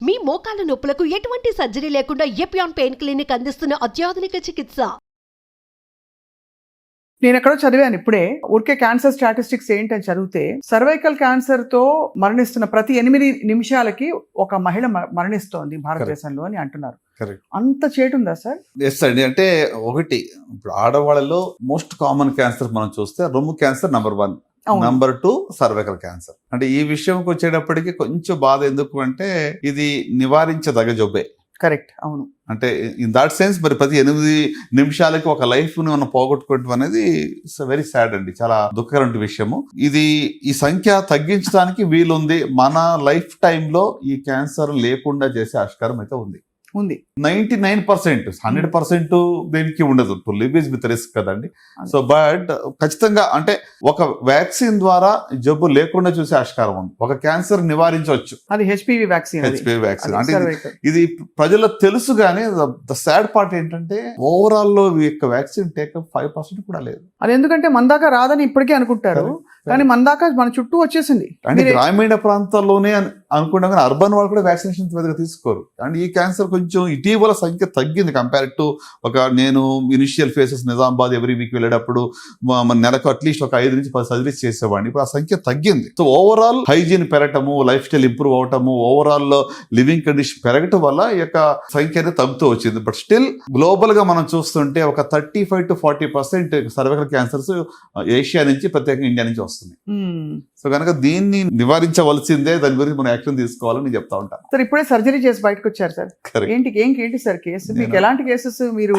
మీ మోకాల నొప్పులకు ఎటువంటి సర్జరీ లేకుండా ఎపియాన్ పెయిన్ క్లినిక్ అందిస్తున్న అత్యాధునిక చికిత్స. నేను ఎక్కడో చదివాను ఇప్పుడే, ఊరికే క్యాన్సర్ స్టాటిస్టిక్స్ ఏంటని చదివితే సర్వైకల్ క్యాన్సర్ తో మరణిస్తున్న ప్రతి 8 నిమిషాలకి ఒక మహిళ మరణిస్తోంది భారతదేశంలో అని అంటున్నారు. అంత చేటుందా సార్? ఎస్ అండి. అంటే ఒకటి, ఇప్పుడు ఆడవాళ్ళలో మోస్ట్ కామన్ క్యాన్సర్ మనం చూస్తే రొమ్ము cancer number 1, number 2 cervical cancer. అంటే ఈ విషయంకి వచ్చేటప్పటికి కొంచెం బాధ, ఎందుకు అంటే ఇది నివారించదగ జబ్బే. కరెక్ట్, అవును. అంటే ఇన్ దాట్ సెన్స్ మరి ప్రతి 8 నిమిషాలకి ఒక లైఫ్ ని మనం పోగొట్టుకోవడం అనేది ఇట్స్ వెరీ సాడ్ అండి, చాలా దుఃఖకరమైన విషయము. ఈ సంఖ్య తగ్గించడానికి వీలుంది. మన లైఫ్ టైంలో ఈ క్యాన్సర్ లేకుండా చేసే ఆస్కారం అయితే ఉంది. 99%, 100% దేనికి ఉండదు. To live is with risk కదండి. సో బట్ ఖచ్చితంగా అంటే ఒక వ్యాక్సిన్ ద్వారా జబ్బు లేకుండా చూసే ఆస్కారం ఉంది. ఒక క్యాన్సర్ నివారించవచ్చు. అది హెచ్పివి వ్యాక్సిన్. అంటే ఇది ప్రజలకు తెలుసు, కానీ ద సాడ్ పార్ట్ ఏంటంటే ఓవరాల్ లో ఈ యొక్క వ్యాక్సిన్ టేకప్ 5% కూడా లేదు. అది ఎందుకంటే మన దాకా రాదని ఇప్పటికే అనుకుంటారు, కానీ మన దాకా మన చుట్టూ వచ్చేసింది. అంటే గ్రామీణ ప్రాంతాల్లోనే అనుకుంటాం, కానీ అర్బన్ వాళ్ళు కూడా వ్యాక్సినేషన్ పెద్దగా తీసుకోరు. అండ్ ఈ క్యాన్సర్ కొంచెం ఇటీవల సంఖ్య తగ్గింది కంపేర్ టు నేను initial faces Nizamabad every week వెళ్ళేటప్పుడు మన నెలకు అట్లీస్ట్ ఒక 5 నుంచి 10 సర్జరీస్ చేసేవాడిని. ఇప్పుడు ఆ సంఖ్య తగ్గింది. సో ఓవరాల్ హైజీన్ పెరగటము, లైఫ్ స్టైల్ ఇంప్రూవ్ అవటము, ఓవరాల్ లివింగ్ కండిషన్ పెరగటం వల్ల ఈ యొక్క సంఖ్య అనేది తగ్గుతూ వచ్చింది. బట్ స్టిల్ గ్లోబల్ గా మనం చూస్తుంటే ఒక 35 to 40% సర్వైకల్ క్యాన్సర్స్ ఏషియా నుంచి, ప్రత్యేకంగా ఇండియా నుంచి వస్తుంది. సో కనుక దీన్ని నివారించవలసిందే, దాని గురించి మనం యాక్షన్ తీసుకోవాలని నేను చెప్తా ఉంటాను. సార్ ఇప్పుడే సర్జరీ చేసి బయటకు వచ్చారు సార్. ఏంటి సార్ కేసు? మీకు ఎలాంటి కేసెస్? మీరు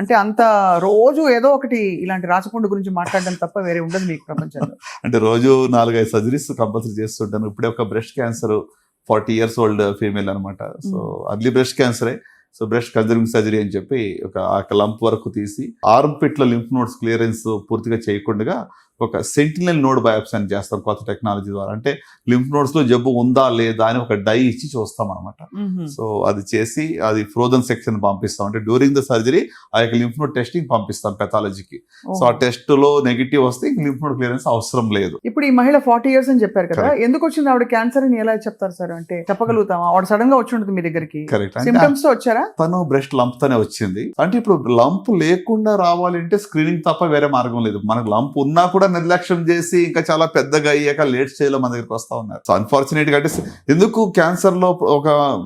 అంటే అంత రోజు ఏదో ఒకటి ఇలాంటి రాచకొండ గురించి మాట్లాడడం తప్ప వేరే ఉండదు మీకు ప్రపంచంలో. అంటే రోజు 4-5 సర్జరీస్ కంపల్సరీ చేస్తుంటాను. ఇప్పుడే ఒక breast cancer 40 years old female అనమాట. సో అర్లీ బ్రెస్ట్ క్యాన్సరే. సో బ్రెస్ట్ కన్జర్వింగ్ సర్జరీ అని చెప్పి ఒక లంప్ వరకు తీసి ఆర్మ్ పిట్ లో లింఫ్ నోడ్స్ క్లియరెన్స్ పూర్తిగా చేయకుండా ఒక సెంటినల్ నోడ్ బయాప్సీ అని చేస్తాం కొత్త టెక్నాలజీ ద్వారా. అంటే లింఫ్ నోడ్స్ లో జబ్బు ఉందా లేదా అని ఒక డై ఇచ్చి చూస్తాం అనమాట. సో అది చేసి అది ఫ్రోజన్ సెక్షన్ పంపిస్తాం. అంటే డ్యూరింగ్ ద సర్జరీ ఆ యొక్క లింఫ్ నోడ్ టెస్టింగ్ పంపిస్తాం పెథాలజీకి. సో ఆ టెస్ట్ లో నెగిటివ్ వస్తే లింఫ్ నోడ్ క్లియరెన్స్ అవసరం లేదు. ఇప్పుడు ఈ మహిళ 40 years అని చెప్పారు కదా, ఎందుకు వచ్చింది ఆవిడ క్యాన్సర్ అని ఎలా చెప్తారు సార్? అంటే చెప్పగలుగుతాం, ఆవిడ సడన్ గా వచ్చి ఉంటుంది మీ దగ్గరికి, సింప్టమ్స్ తో వచ్చారా? తను బ్రెస్ట్ లంప్ తోనే వచ్చింది. అంటే ఇప్పుడు లంప్ లేకుండా రావాలంటే స్క్రీనింగ్ తప్ప వేరే మార్గం లేదు. మనకు లంప్ ఉన్నా కూడా నిర్లక్ష్యం చేసి ఇంకా చాలా పెద్దగా అయ్యాక లేట్ స్టేజ్ లో మన దగ్గరికి వస్తా ఉన్నారు. సో అన్ఫార్చునేట్ గా అంటే ఎందుకు క్యాన్సర్ లో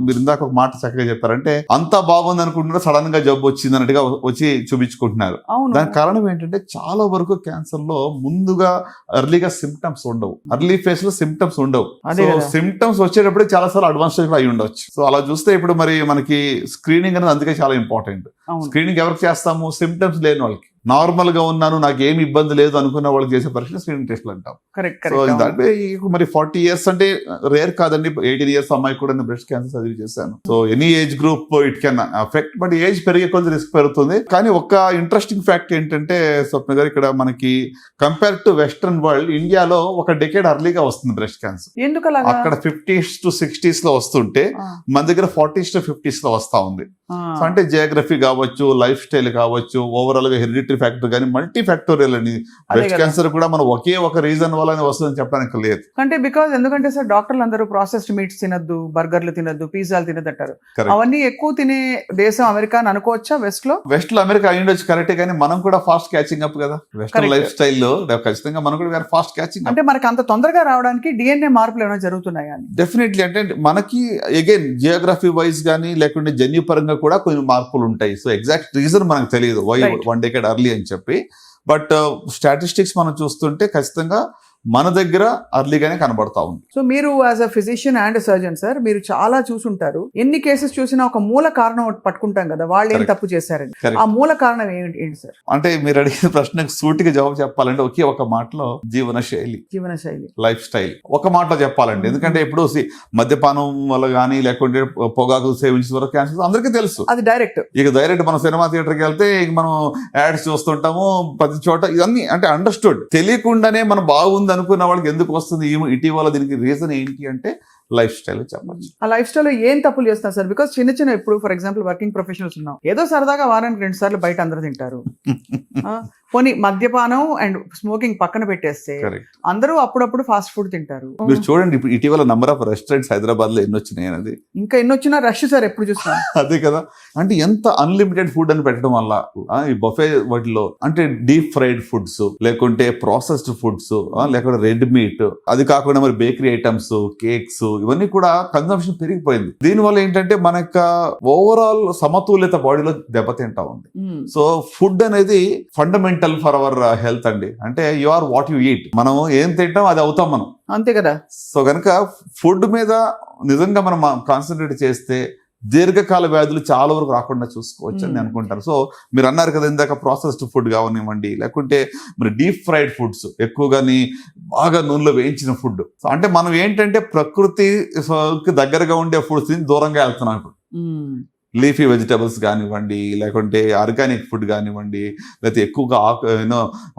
మీరు ఇందాక ఒక మాట చక్కగా చెప్పారంటే అంతా బాగుంది అనుకుంటున్నారు, సడన్ గా జబ్బు వచ్చింది అన్నట్టుగా వచ్చి చూపించుకుంటున్నారు. దానికి కారణం ఏంటంటే చాలా వరకు క్యాన్సర్ లో ముందుగా ఎర్లీగా సిమ్టమ్స్ ఉండవు, ఎర్లీ ఫేజ్ లో సిమ్టమ్స్ ఉండవు. సో సిమ్టమ్స్ వచ్చేటప్పుడు చాలా సార్లు అడ్వాన్స్ స్టేజ్ లో అయి ఉండొచ్చు. సో అలా చూస్తే ఇప్పుడు మరి మనకి స్క్రీనింగ్ అనేది అందుకే చాలా ఇంపార్టెంట్. స్క్రీనింగ్ ఎవరికి చేస్తాము? సిమ్టమ్స్ లేని వాళ్ళకి. నార్మల్ గా ఉన్నాను, నాకు ఏమి ఇబ్బంది లేదు అనుకున్న వాళ్ళకి చేసే పరీక్ష స్క్రీనింగ్ టెస్ట్లు అంటాం. సో దాంట్లో మరి 40 years అంటే రేర్ కాదండి. 18 years అమ్మాయి కూడా నేను బ్రెస్ట్ క్యాన్సర్ సర్జరీ చేశాను. So any age group it can affect, but age పెరిగే కొంచెం రిస్క్ పెరుగుతుంది. కానీ ఒక ఇంట్రెస్టింగ్ ఫ్యాక్ట్ ఏంటంటే స్వప్న గారు, ఇక్కడ మనకి కంపేర్ టు వెస్టర్న్ వరల్డ్, ఇండియాలో ఒక డెకేడ్ అర్లీగా వస్తుంది బ్రెస్ట్ క్యాన్సర్. అక్కడ 50s to 60s లో వస్తుంటే మన దగ్గర 40s to 50s లో వస్తా ఉంది. సో అంటే జియోగ్రఫీ కావచ్చు, లైఫ్ స్టైల్ కావచ్చు, ఓవరాల్ గా హెరిడిటరీ ఫ్యాక్టర్ కానీ మల్టీ ఫ్యాక్టోరియల్ అని బ్రెస్ట్ క్యాన్సర్ కూడా మనం ఒకే ఒక రీజన్ వల్ల వస్తుందని చెప్పడానికి లేదు. అంటే ఎందుకంటే సార్ డాక్టర్లు అందరూ ప్రాసెస్డ్ మీట్స్ తినద్దు, బర్గర్లు తినద్దు, పిజ్జాలు తినద్దు అంటారు. అవన్నీ ఎక్కువ తినే దేశం అమెరికా అని అనుకోవచ్చా? వెస్ట్ లో అమెరికా అయ్యుండొచ్చు, కరెక్టే. కానీ మనం కూడా ఫాస్ట్ క్యాచింగ్ అప్ కదా వెస్టర్న్ లైఫ్ స్టైల్ లో. ఖచ్చితంగా మనం కూడా ఫాస్ట్ క్యాచింగ్. అంటే మనకి అంత తొందరగా రావడానికి డిఎన్ఏ మార్పులు ఏమైనా జరుగుతున్నాయా? డెఫినెట్లీ. అంటే మనకి అగైన్ జియోగ్రఫీ వైజ్ కానీ లేకుంటే జన్యుపరంగా కూడా కొన్ని మార్పులు ఉంటాయి. సో ఎగ్జాక్ట్ రీజన్ మనకు తెలియదు వై 1 decade early అని చెప్పి. బట్ స్టాటిస్టిక్స్ మనం చూస్తుంటే ఖచ్చితంగా మన దగ్గర అర్లీగానే కనబడతా ఉంది. సో మీరు as a physician and surgeon sir, మీరు చాలా చూసుంటారు. ఎన్ని కేసెస్ చూసినా ఒక మూల కారణం పట్టుకుంటాం కదా, వాళ్ళు ఏం తప్పు చేశారని. ఆ మూల కారణం ఏంటి సార్? అంటే మీరు అడిగిన ప్రశ్నకు సూటిగా జవాబు చెప్పాలంటే ఒకే ఒక మాటలో జీవన శైలి, లైఫ్ స్టైల్. ఒక మాటలో చెప్పాలండి. ఎందుకంటే ఇప్పుడు మద్యపానం వల్ల కానీ లేకుంటే పొగాకు సేవించిన వరకు క్యాన్సర్ అందరికీ తెలుసు, అది డైరెక్ట్. డైరెక్ట్ మనం సినిమా థియేటర్కి వెళ్తే మనం యాడ్స్ చూస్తుంటాము ప్రతి చోట. ఇవన్నీ అంటే అండర్స్టూడ్. తెలియకుండానే మనం బాగుంది అనుకున్న వాళ్ళకి ఎందుకు వస్తుంది ఇటీవల? దీనికి రీజన్ ఏంటి అంటే లైఫ్ స్టైల్ చెప్పచ్చు. ఆ లైఫ్ స్టైల్ ఏం తప్పులు చేస్తారు సార్? బికాస్ చిన్న ఇప్పుడు ఫర్ ఎగ్జాంపుల్ వర్కింగ్ ప్రొఫెషనల్స్ ఉన్నాం, ఏదో సరదాగా వారానికి 2 సార్లు బయట అందరూ తింటారు. పోనీ మద్యపానం అండ్ స్మోకింగ్ పక్కన పెట్టేస్తే కరెక్ట్. అందరూ అప్పుడప్పుడు ఫాస్ట్ ఫుడ్ తింటారు. మీరు చూడండి ఇప్పుడు ఇటీవల నంబర్ ఆఫ్ రెస్టారెంట్స్ హైదరాబాద్ లో ఎన్ని వచ్చినాయి అనేది. ఇంకా ఎన్ని వచ్చినా రష్ సార్ ఎప్పుడు చూసినా. అదే కదా, అంటే ఎంత అన్లిమిటెడ్ ఫుడ్ అని పెట్టడం వల్ల ఈ బఫే వాటిలో అంటే డీప్ ఫ్రైడ్ ఫుడ్స్, లేకుంటే ప్రాసెస్డ్ ఫుడ్స్, లేకుంటే రెడ్ మీట్, అది కాకుండా మరి బేకరీ ఐటమ్స్, కేక్స్, ఇవన్నీ కూడా కన్సంప్షన్ పెరిగిపోయింది. దీనివల్ల ఏంటంటే మన యొక్క ఓవరాల్ సమతుల్యత బాడీలో దెబ్బతింటా ఉంది. సో ఫుడ్ అనేది ఫండమెంటల్ ఫర్ అవర్ హెల్త్ అండి. అంటే you are what you eat. మనం ఏం తింటాం అది అవుతాం మనం, అంతే కదా. సో కనుక ఫుడ్ మీద నిజంగా మనం కాన్సన్ట్రేట్ చేస్తే దీర్ఘకాల వ్యాధులు చాలా వరకు రాకుండా చూసుకోవచ్చు అని అనుకుంటారు. సో మీరు అన్నారు కదా ఇందాక ప్రాసెస్డ్ ఫుడ్ కావనివ్వండి, లేకుంటే మరి డీప్ ఫ్రైడ్ ఫుడ్స్, ఎక్కువగాని బాగా నూనెలో వేయించిన ఫుడ్. సో అంటే మనం ఏంటంటే ప్రకృతికి దగ్గరగా ఉండే ఫుడ్స్ దూరంగా వెళ్తున్నాం ఇప్పుడు. లీఫీ వెజిటబుల్స్ కానివ్వండి, లేకుంటే ఆర్గానిక్ ఫుడ్ కానివ్వండి, లేకపోతే ఎక్కువగా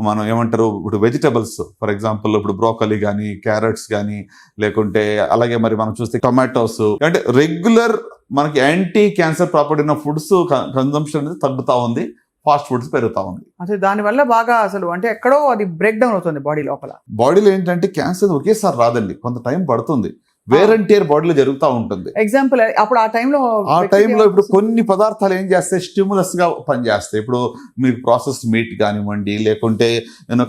మనం ఏమంటారు ఇప్పుడు వెజిటబుల్స్, ఫర్ ఎగ్జాంపుల్ ఇప్పుడు బ్రోకలీ కానీ, క్యారెట్స్ కానీ, లేకుంటే అలాగే మరి మనం చూస్తే టొమాటోస్, అంటే రెగ్యులర్ మనకి యాంటీ క్యాన్సర్ ప్రాపర్టీ ఉన్న ఫుడ్స్ కన్సంప్షన్ అనేది తగ్గుతా ఉంది, ఫాస్ట్ ఫుడ్స్ పెరుగుతా ఉంది. అసలు దానివల్ల బాగా అసలు అంటే ఎక్కడో అది బ్రేక్ డౌన్ అవుతుంది బాడీ లోపల. బాడీలో ఏంటంటే క్యాన్సర్ ఒకేసారి రాదండి, కొంత టైం పడుతుంది. వేర్ అండ్ టేర్ బాడీలో జరుగుతూ ఉంటుంది. ఎగ్జాంపుల్ అప్పుడు ఆ టైంలో ఇప్పుడు కొన్ని పదార్థాలు ఏం చేస్తాయి, స్టిమ్యులస్ గా పనిచేస్తాయి. ఇప్పుడు మీకు ప్రాసెస్డ్ మీట్ కానివ్వండి, లేకుంటే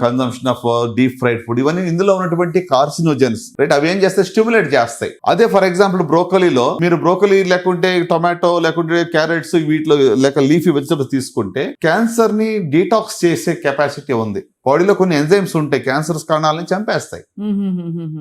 consumption of deep fried food, ఇవన్నీ ఇందులో ఉన్నటువంటి కార్సినోజెన్స్, రైట్, అవి ఏం చేస్తాయి, స్టిమ్యులేట్ చేస్తాయి. అదే ఫర్ ఎగ్జాంపుల్ బ్రోకలీలో మీరు బ్రోకలీ లేకుంటే టొమాటో లేకుంటే క్యారెట్స్, వీటిలో లేక లీఫీ వెజిటబుల్స్ తీసుకుంటే క్యాన్సర్ ని డీటాక్స్ చేసే కెపాసిటీ ఉంది. బాడీలో కొన్ని ఎంజైమ్స్ ఉంటాయి, క్యాన్సర్ కణాలని చంపేస్తాయి.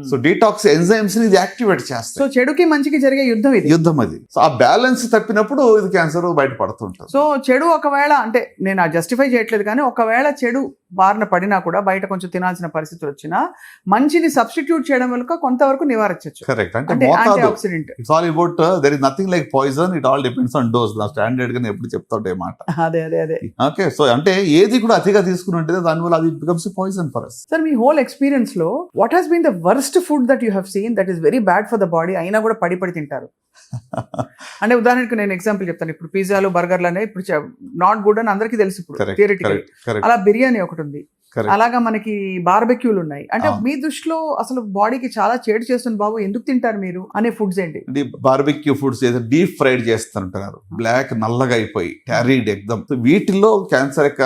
సో డీటాక్స్ ఎంజైమ్స్ ని ఇది యాక్టివేట్ చేస్తాయి. సో చెడుకి మంచికి జరిగే యుద్ధం అది. సో ఆ బ్యాలెన్స్ తప్పినప్పుడు ఇది క్యాన్సర్ బయటపడుతుంటుంది. సో చెడు ఒకవేళ అంటే నేను ఆ జస్టిఫై చేయట్లేదు, కానీ ఒకవేళ చెడు బారిన పడినా కూడా బయట కొంచెం తినాల్సిన పరిస్థితులు వచ్చినా మంచిని సబ్స్టిట్యూట్ చేయడం వల్ల కొంతవరకు నివారించవచ్చు. కరెక్ట్. అంటే antioxidant it's all about their is nothing like poison, it all depends on dose. నా స్టాండర్డ్ గా ఎప్పుడు చెప్తా ఉంటే మాట. అదే ఓకే. సో అంటే ఏది కూడా అతిగా తీసుకుని ఉంటే దానివల్ల అది becomes a poison for us. Sir, మీ హోల్ ఎక్స్పీరియన్స్ లో what has been the worst food that you have seen that is very bad for the body, అయినా కూడా పడి తింటారు? అంటే ఉదాహరణకు నేను ఎగ్జాంపుల్ చెప్తాను. ఇప్పుడు పిజ్జాలు, బర్గర్లు అనేవి ఇప్పుడు నాట్ గుడ్ అని అందరికీ తెలుసు ఇప్పుడు థియరిటికల్. అలా బిర్యానీ ఒకటి ఉంది, అలాగా మనకి బార్బెక్యూలు ఉన్నాయి. అంటే మీ దృష్టిలో అసలు బాడీకి చాలా చేటు చేస్తుంది బాబు, ఎందుకు తింటారు మీరు అనే ఫుడ్స్ ఏంటి? బార్బెక్యూ ఫుడ్స్ ఏదో డీప్ ఫ్రైడ్ చేస్తుంటారు, బ్లాక్ నల్లగా అయిపోయి క్యారీడ్ ఎగ్దమ్. వీటిల్లో క్యాన్సర్ యొక్క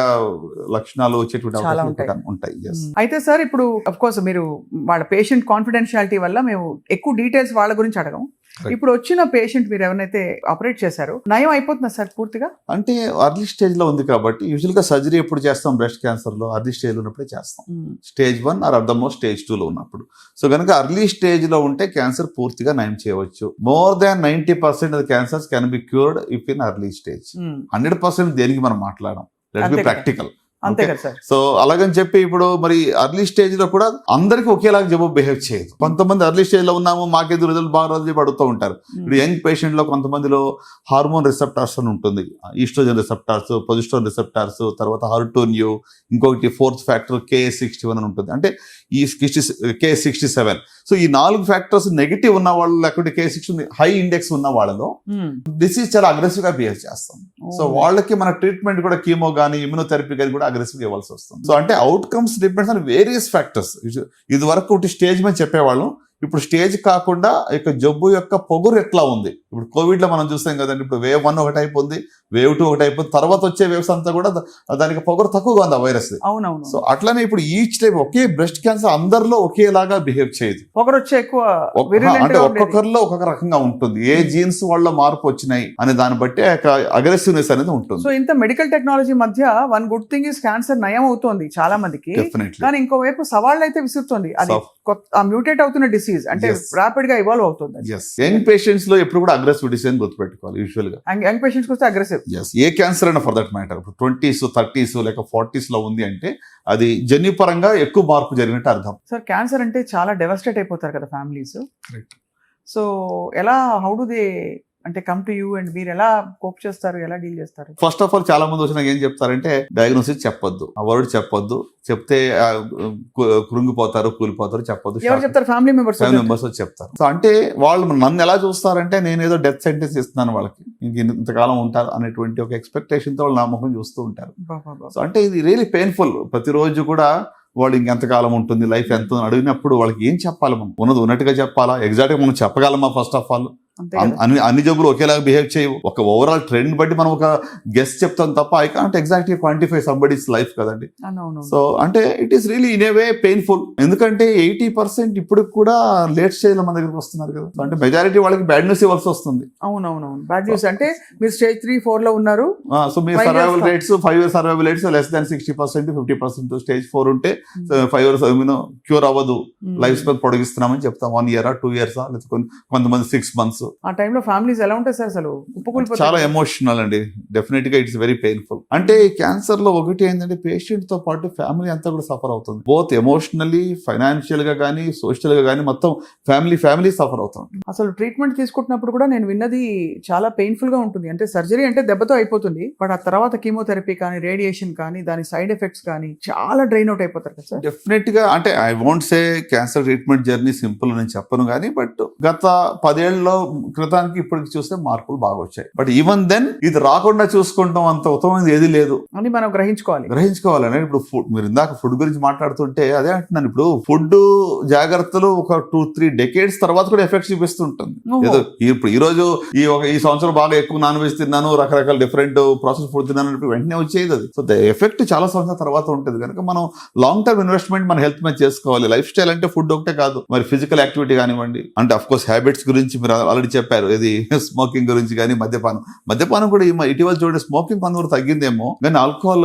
లక్షణాలు వచ్చేటువంటి ఉంటాయి. అయితే సార్ ఇప్పుడు అఫ్ కోర్స్ మీరు వాళ్ళ పేషెంట్ కాన్ఫిడెన్షియాలిటీ వల్ల మేము ఎక్కువ డీటెయిల్స్ వాళ్ళ గురించి అడగం. ఇప్పుడు వచ్చిన పేషెంట్ మీరు ఎవరైతే ఆపరేట్ చేశారో నయం అయిపోతుందా సార్ పూర్తిగా? అంటే అర్లీ స్టేజ్ లో ఉంది కాబట్టి యూజువల్ గా సర్జరీ ఎప్పుడు చేస్తాం, బ్రెస్ట్ క్యాన్సర్ లో అర్లీ స్టేజ్ లో ఉన్నప్పుడే చేస్తాం. Stage 1 or at the most stage 2 లో ఉన్నప్పుడు. సో కనుక అర్లీ స్టేజ్ లో ఉంటే క్యాన్సర్ పూర్తిగా నయం చేయవచ్చు. More than 90% of cancers can be cured if in early stage. 100% దేనికి మనం మాట్లాడడం, లెట్ బి ప్రాక్టికల్. అంతే కదా సార్. సో అలాగని చెప్పి ఇప్పుడు మరి అర్లీ స్టేజ్ లో కూడా అందరికి ఒకేలాగా జవాబు బిహేవ్ చేయదు. కొంతమంది అర్లీ స్టేజ్ లో ఉన్నాము మాకేదో రిజల్ట్ బాగా రాదు చెప్పి అడుగుతూ ఉంటారు. ఇప్పుడు యంగ్ పేషెంట్ లో కొంతమందిలో హార్మోన్ రిసెప్టార్స్ అని ఉంటుంది, ఈస్ట్రోజన్ రిసెప్టార్స్, ప్రొజెస్ట్రాన్ రిసెప్టార్స్, తర్వాత హార్టోన్యూ, ఇంకొకటి ఫోర్త్ ఫ్యాక్టర్ K61 అని ఉంటుంది, అంటే ఈ K67. సో ఈ 4 ఫ్యాక్టర్స్ నెగిటివ్ ఉన్న వాళ్ళు, లేకుంటే K60 హై ఇండెక్స్ ఉన్న వాళ్ళలో డిసీజ్ చాలా అగ్రెసివ్ గా బిహేవ్ చేస్తాం. సో వాళ్ళకి మన ట్రీట్మెంట్ కూడా కీమో గానీ ఇమ్యూనోథెరపీ కానీ కూడా అగ్రెసివ్ ఇవ్వాల్సి వస్తుంది. సో అంటే outcomes depends on various factors. ఇది వరకు ఒకటి స్టేజ్ మీద చెప్పేవాళ్ళం, ఇప్పుడు స్టేజ్ కాకుండా ఇక జబ్బు యొక్క పొగురు ఎట్లా ఉంది. ఇప్పుడు కోవిడ్ లో మనం చూస్తాం కదండి, ఇప్పుడు వేవ్ 1 ఒక టైప్ ఉంది, వేవ్ 2 ఒక టైప్ ఉంది, తర్వాత వచ్చే వేవ్స్ అంతా కూడా దానికి పొగరు తక్కువగా ఉంది ఆ వైరస్. అవునవును. సో అట్లానే ఇప్పుడు ఈచ్ టైప్ ఒకే బ్రెస్ట్ క్యాన్సర్ అందరిలో ఒకేలాగా బిహేవ్ చేయదు. పొగరు వచ్చే ఎక్కువ అంటే ఒక్కొక్కరిలో ఒక్కొక్క రకంగా ఉంటుంది. ఏ జీన్స్ వాళ్ళ మార్పు వచ్చినాయి అనే దాన్ని బట్టి అగ్రెసివ్నెస్ అనేది ఉంటుంది. సో ఇంత మెడికల్ టెక్నాలజీ మధ్య one good thing is cancer నయం అవుతోంది చాలా మందికి, కానీ ఇంకోవైపు సవాళ్ళు అయితే విసురుతోంది. అది మ్యూటేట్ అవుతున్న డిసీజ్ అంటే రాపిడ్ గా ఇవాల్వ్ అవుతుంది. యంగ్ పేషెంట్స్ లో ఎప్పుడు కూడా అగ్రెసివ్ డిసీజ్ అని గుర్తుపెట్టుకోవాలి. యూజువల్ గా యంగ్ పేషెంట్స్ వస్తే అగ్రెసివ్, ఏ క్యాన్సర్ అయినా for that matter, 20s 30s లేక 40s లో ఉంది అంటే అది జన్యుపరంగా ఎక్కువ మార్పు జరిగినట్టు అర్థం. సార్ క్యాన్సర్ అంటే చాలా డెవస్టేట్ అయిపోతారు కదా ఫ్యామిలీస్. సో ఎలా, హౌ డు దే అంటే కమ్ టు యూ అండ్ మీరు ఎలా కోప్ చేస్తారు, ఎలా డీల్ చేస్తారు? ఫస్ట్ ఆఫ్ ఆల్ చాలా మంది వచ్చినా ఏం చెప్తారంటే డయాగ్నోసిస్ చెప్పొద్దు, ఆ వర్డ్ చెప్పొద్దు, చెప్తే కృంగిపోతారు, కూలిపోతారు, చెప్పొద్దు. ఎవరు చెప్తారు? ఫ్యామిలీ మెంబర్స్ చెప్తారు. సో అంటే వాళ్ళు నన్ను ఎలా చూస్తారంటే నేను ఏదో డెత్ సెంటెన్స్ ఇస్తున్నాను వాళ్ళకి, ఇంతకాలం ఉంటారు అనేటువంటి ఒక ఎక్స్పెక్టేషన్తో వాళ్ళు నా ముఖం చూస్తూ ఉంటారు. బాబా. సో అంటే ఇది రియలీ పెయిన్ఫుల్. ప్రతిరోజు కూడా వాళ్ళు ఇంకెంతకాలం ఉంటుంది, లైఫ్ ఎంత అని అడిగినప్పుడు వాళ్ళకి ఏం చెప్పాలి, మనం ఉన్నది ఉన్నట్టుగా చెప్పాలా, ఎగ్జాక్ట్గా మనం చెప్పగలమా? ఫస్ట్ ఆఫ్ ఆల్ అంతే కదా. అన్ని జబ్బులు ఒకేలాగా బిహేవ్ చేయవు. ఒక ఓవరాల్ ట్రెండ్ బట్టి మనం ఒక గెస్ చెప్తాం తప్ప I can't exactly quantify somebody's life కదండి. అవునవును. సో అంటే it is really in a way painful. ఎందుకంటే 80% ఇప్పుడు కూడా లేట్ స్టేజ్ లో మన దగ్గరికి వస్తున్నారు కదా. So అంటే మెజారిటీ వాళ్ళకి బ్యాడ్ న్యూస్ ఇవ్వాల్సి వస్తుంది. అవునవునవును. బ్యాడ్ న్యూస్ అంటే మీరు స్టేజ్ 3-4 లో ఉన్నారు. సో మీ survival rates 5 years survival rates less than 60%, 50%. Stage 4 ఉంటే 5 years క్యూర్ అవ్వదు, లైఫ్ స్పాన్ పొడిగిస్తున్నామని చెప్తాం. 1 year 2 years లేదా కొంతమంది 6 months. ఆ టైంలో ఫ్యామిలీస్ ఎలా ఉంటాయి సార్? అసలు ఉప్పుకూలిపోతాయి. చాలా ఎమోషనల్ అండి. డెఫినెట్ గా ఇట్స్ వెరీ పెయిన్ఫుల్. అంటే క్యాన్సర్ లో ఒకటి ఏంటంటే పేషెంట్ తో పాటు ఫ్యామిలీ అంతా కూడా సఫర్ అవుతుంది. బోత్ ఎమోషనల్లీ, ఫైనాన్షియల్ గా కానీ, సోషల్ గా కానీ, మొత్తం ఫ్యామిలీ సఫర్ అవుతుంది. అసలు ట్రీట్మెంట్ తీసుకుంటున్నప్పుడు కూడా నేను విన్నది చాలా పెయిన్ఫుల్ గా ఉంటుంది. అంటే సర్జరీ అంటే దెబ్బతో అయిపోతుంది, బట్ ఆ తర్వాత కీమోథెరపీ కానీ, రేడియేషన్ కానీ, దాని సైడ్ ఎఫెక్ట్స్ కానీ చాలా డ్రైన్ అవుట్ అయిపోతారు కదా సార్. డెఫినెట్ గా అంటే I won't say cancer treatment journey simple అని చెప్పను కానీ, బట్ గత 10 ఏళ్ల క్రితానికి ఇప్పటికి చూస్తే మార్పులు బాగా వచ్చాయి. బట్ ఈవెన్ దెన్ ఇది రాకుండా చూసుకుంటాం అంత ఉత్తమమైనది ఏది లేదు అని మనం గ్రహించుకోవాలండి. ఇప్పుడు ఫుడ్, మీరు ఇందాక ఫుడ్ గురించి మాట్లాడుతుంటే అదే అంటున్నాను. ఇప్పుడు ఫుడ్ జాగ్రత్తలు ఒక 2-3 decades తర్వాత కూడా ఎఫెక్ట్ చూపిస్తుంటుంది. ఏదో ఇప్పుడు ఈ సంవత్సరం బాగా ఎక్కువ నాన్ వెజ్ తిన్నాను, రకరకాల డిఫరెంట్ ప్రాసెస్ ఫుడ్ తిన్నాను అంటే వెంటనే వచ్చేది అది. సో ద ఎఫెక్ట్ చాలా సంవత్సరాల తర్వాత ఉంటుంది కనుక మనం లాంగ్ టర్మ్ ఇన్వెస్ట్మెంట్ మన హెల్త్ మీద చేసుకోవాలి. లైఫ్ స్టైల్ అంటే ఫుడ్ ఒకటే కాదు, మరి ఫిజికల్ యాక్టివిటీ కానివ్వండి, అంటే అఫ్ కోర్స్ హ్యాబిట్స్ గురించి మీరు ఆల్రెడీ చెప్పారు. ఇది స్మోకింగ్ గురించి కానీ, మద్యపానం కూడా ఇటీవల చూడండి, స్మోకింగ్ కొంతవరకు తగ్గిందేమో కానీ ఆల్కహాల్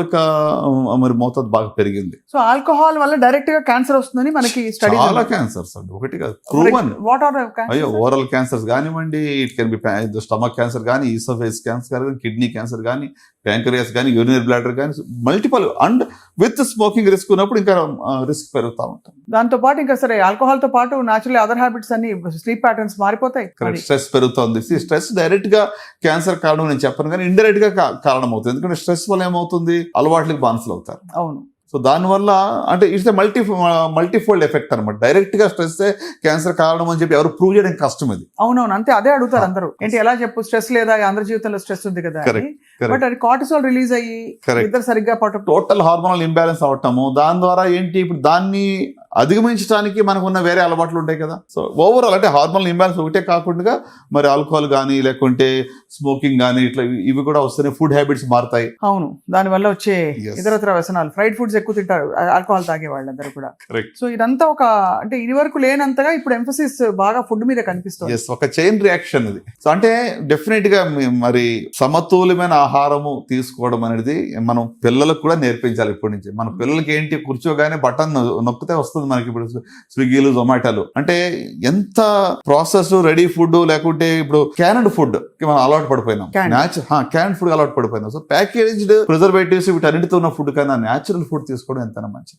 మరి మోతాదు బాగా పెరిగింది. సో ఆల్కహాల్ వల్ల డైరెక్ట్ గా క్యాన్సర్ వస్తుందని మనకి స్టడీ. చాలా క్యాన్సర్స్ అండి, ఒకటి కాదు, ప్రూవన్. వాట్ ఆర్ అయ్యో, ఓరల్ క్యాన్సర్స్ కానివ్వండి, it can be stomach cancer కానీ, ఈసోఫేస్ క్యాన్సర్ కానీ, కిడ్నీ క్యాన్సర్ కానీ, ప్యాంక్రియాస్ కానీ, యూరినరీ బ్లాడర్ కానీ, multiple. And with smoking risk ఉన్నప్పుడు ఇంకా రిస్క్ పెరుగుతూ ఉంటుంది. దాంతో పాటు ఇంకా సరే ఆల్కహాల్ తో పాటు న్యాచురల్ అదర్ హ్యాబిట్స్ అన్ని, స్లీప్ ప్యాటర్న్స్ మారిపోతాయి. స్ట్రెస్ పెరుగుతుంది. స్ట్రెస్ డైరెక్ట్ గా క్యాన్సర్ కారణం నేను చెప్పను కానీ ఇండైరెక్ట్ గా కారణం అవుతుంది. ఎందుకంటే స్ట్రెస్ వల్ల ఏమవుతుంది, అలవాట్లకి బానిసలు అవుతారు. అవును. సో దానివల్ల అంటే ఇట్స్ మల్టీఫోల్డ్ ఎఫెక్ట్ అనమాట. డైరెక్ట్ గా స్ట్రెస్ క్యాన్సర్ కారణం అని చెప్పి ఎవరు ప్రూవ్ చేయడం కష్టం ఇది. అవునవును, అంతే. అదే అడుగుతారు అందరూ, ఏంటి ఎలా చెప్పు, స్ట్రెస్ లేదా, అందరి జీవితంలో స్ట్రెస్ ఉంది కదా. బట్ అది కార్టిసాల్ రిలీజ్ అయ్యి ఇద్దరు సరిగ్గా టోటల్ హార్మోనల్ ఇంబ్యాలెన్స్ అవటము, దాని ద్వారా ఏంటి ఇప్పుడు దాన్ని అధిగమించడానికి మనకు ఉన్న వేరే అలవాట్లు ఉంటాయి కదా. సో ఓవరాల్ అంటే హార్మోనల్ ఇంబ్యాలెన్స్ ఒకటే కాకుండా మరి ఆల్కహాల్ కానీ, లేకుంటే స్మోకింగ్ కానీ, ఇట్లా ఇవి కూడా వస్తున్నాయి. ఫుడ్ హ్యాబిట్స్ మారుతాయి. అవును, దాని వల్ల వచ్చే ఇతరత్ర వ్యసనాలు, ఫ్రైడ్ ఫుడ్స్ ఎక్కువ తింటారు ఆల్కహాల్ తాగే వాళ్ళందరూ కూడా. సో ఇదంతా ఒక అంటే ఇది వరకు లేనంతగా ఇప్పుడు ఎంఫసిస్ బాగా ఫుడ్ మీద కనిపిస్తుంది. ఒక చైన్ రియాక్షన్ ఇది. సో అంటే డెఫినెట్ గా మరి సమతుల్యమైన ఆహారము తీసుకోవడం అనేది మనం పిల్లలకు కూడా నేర్పించాలి ఇప్పటి నుంచి. మన పిల్లలకి ఏంటి, కూర్చోగానే బటన్ నొక్కితే వస్తుంది మనకి ఇప్పుడు స్విగ్గీలు, జొమాటోలు. అంటే ఎంత ప్రాసెస్ రెడీ ఫుడ్, లేకుంటే ఇప్పుడు క్యాన్డ్ ఫుడ్ మనం అలవాటు పడిపోయినాం. క్యాన్డ్ ఫుడ్ అలవాటు పడిపోయినాం. సో ప్యాకేజ్డ్ ప్రిజర్వేటివ్స్ వీటన్నిటితో ఉన్న ఫుడ్ కన్నా న్యాచురల్ ఫుడ్ తీసుకోవడం ఎంత మంచిది.